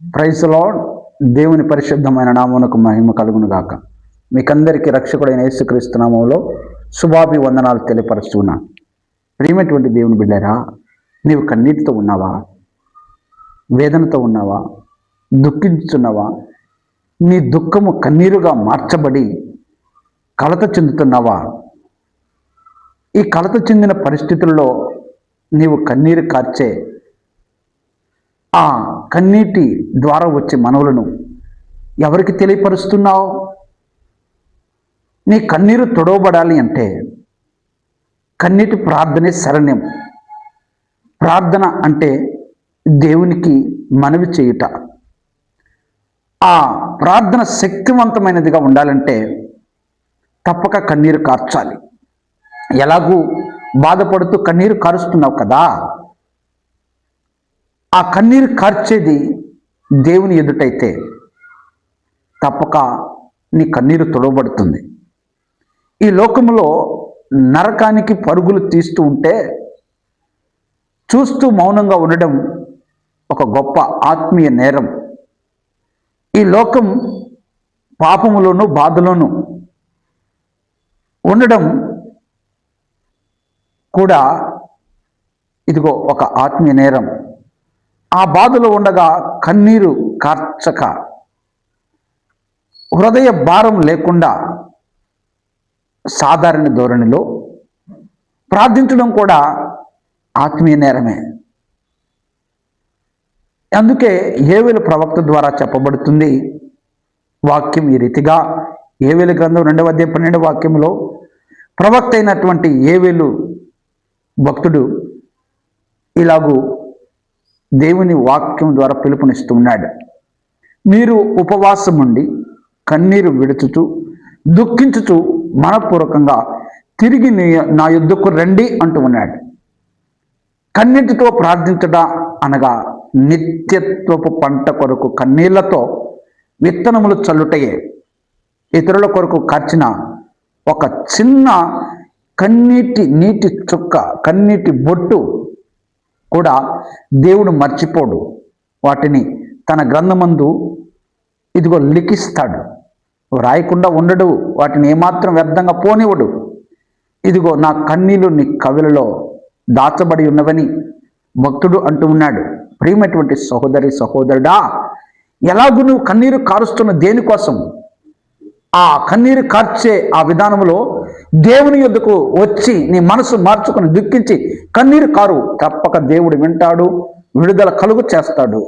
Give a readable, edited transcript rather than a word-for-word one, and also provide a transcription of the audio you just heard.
Praise lord. దేవుని పరిశుద్ధమైన నామమునకు మహిమ కలుగును గాక. మీకందరికీ రక్షకుడైన యేసుక్రీస్తు నామములో శుభాభివందనాలు తెలియపరుస్తున్నా. ప్రియమైనటువంటి దేవుని బిడ్డరా, నీవు కన్నీటితో ఉన్నావా? వేదనతో ఉన్నావా? దుఃఖించుతున్నావా? నీ దుఃఖము కన్నీరుగా మార్చబడి కలత చెందుతున్నావా? ఈ కలత చెందిన పరిస్థితుల్లో నీవు కన్నీరు కార్చే ఆ కన్నీటి ద్వారా వచ్చే మనవులను ఎవరికి తెలియపరుస్తున్నావు? నీ కన్నీరు తొడవబడాలి అంటే కన్నీటి ప్రార్థనే శరణ్యం. ప్రార్థన అంటే దేవునికి మనవి చేయుట. ఆ ప్రార్థన శక్తివంతమైనదిగా ఉండాలంటే తప్పక కన్నీరు కార్చాలి. ఎలాగూ బాధపడుతూ కన్నీరు కారుస్తున్నావు కదా, ఆ కన్నీరు కార్చేది దేవుని ఎదుటైతే తప్పక నీ కన్నీరు తొడవబడుతుంది. ఈ లోకంలో నరకానికి పరుగులు తీస్తూ ఉంటే చూస్తూ మౌనంగా ఉండడం ఒక గొప్ప ఆత్మీయ నేరం. ఈ లోకం పాపములోను బాధలోను ఉండడం కూడా ఇదిగో ఒక ఆత్మీయ నేరం. ఆ బాధలో ఉండగా కన్నీరు కార్చక హృదయ భారం లేకుండా సాధారణ ధోరణిలో ప్రార్థించడం కూడా ఆత్మీయ నేరమే. అందుకే యోవేలు ప్రవక్త ద్వారా చెప్పబడుతుంది వాక్యం ఈ రీతిగా. యోవేలు గ్రంథం 2వ అధ్యాయం 12వ వాక్యంలో ప్రవక్త అయినటువంటి యోవేలు భక్తుడు ఇలాగూ దేవుని వాక్యం ద్వారా పిలుపునిస్తున్నాడు. మీరు ఉపవాసం ఉండి కన్నీరు విడుచుచు దుఃఖించుచు మనపూర్వకంగా తిరిగి నా యొద్దకు రండి అంటూ ఉన్నాడు. కన్నీటితో ప్రార్థించట అనగా నిత్యత్వపు పంట కొరకు కన్నీళ్లతో విత్తనములు చల్లుటయే. ఇతరుల కొరకు కార్చిన ఒక చిన్న కన్నీటి నీటి చుక్క, కన్నీటి బొట్టు కూడా దేవుడు మర్చిపోడు. వాటిని తన గ్రంథమందు ఇదిగో లిఖిస్తాడు. రాయకుండా ఉండడు, వాటిని ఏమాత్రం వ్యర్థంగా పోనివ్వడు. ఇదిగో నా కన్నీళ్లు నీ కవిలలో దాచబడి ఉన్నవని భక్తుడు అంటూ ఉన్నాడు. ప్రియమైనటువంటి సహోదరి సహోదరుడా, ఎలాగూ నువ్వు కన్నీరు కారుస్తున్న దేనికోసం? ఆ కన్నీరు కార్చే ఆ విధానంలో దేవుని యొద్దకు వచ్చి నీ మనసు మార్చుకుని దుఃఖించి కన్నీరు కారు. తప్పక దేవుడు వింటాడు, విడుదల కలుగు చేస్తాడు.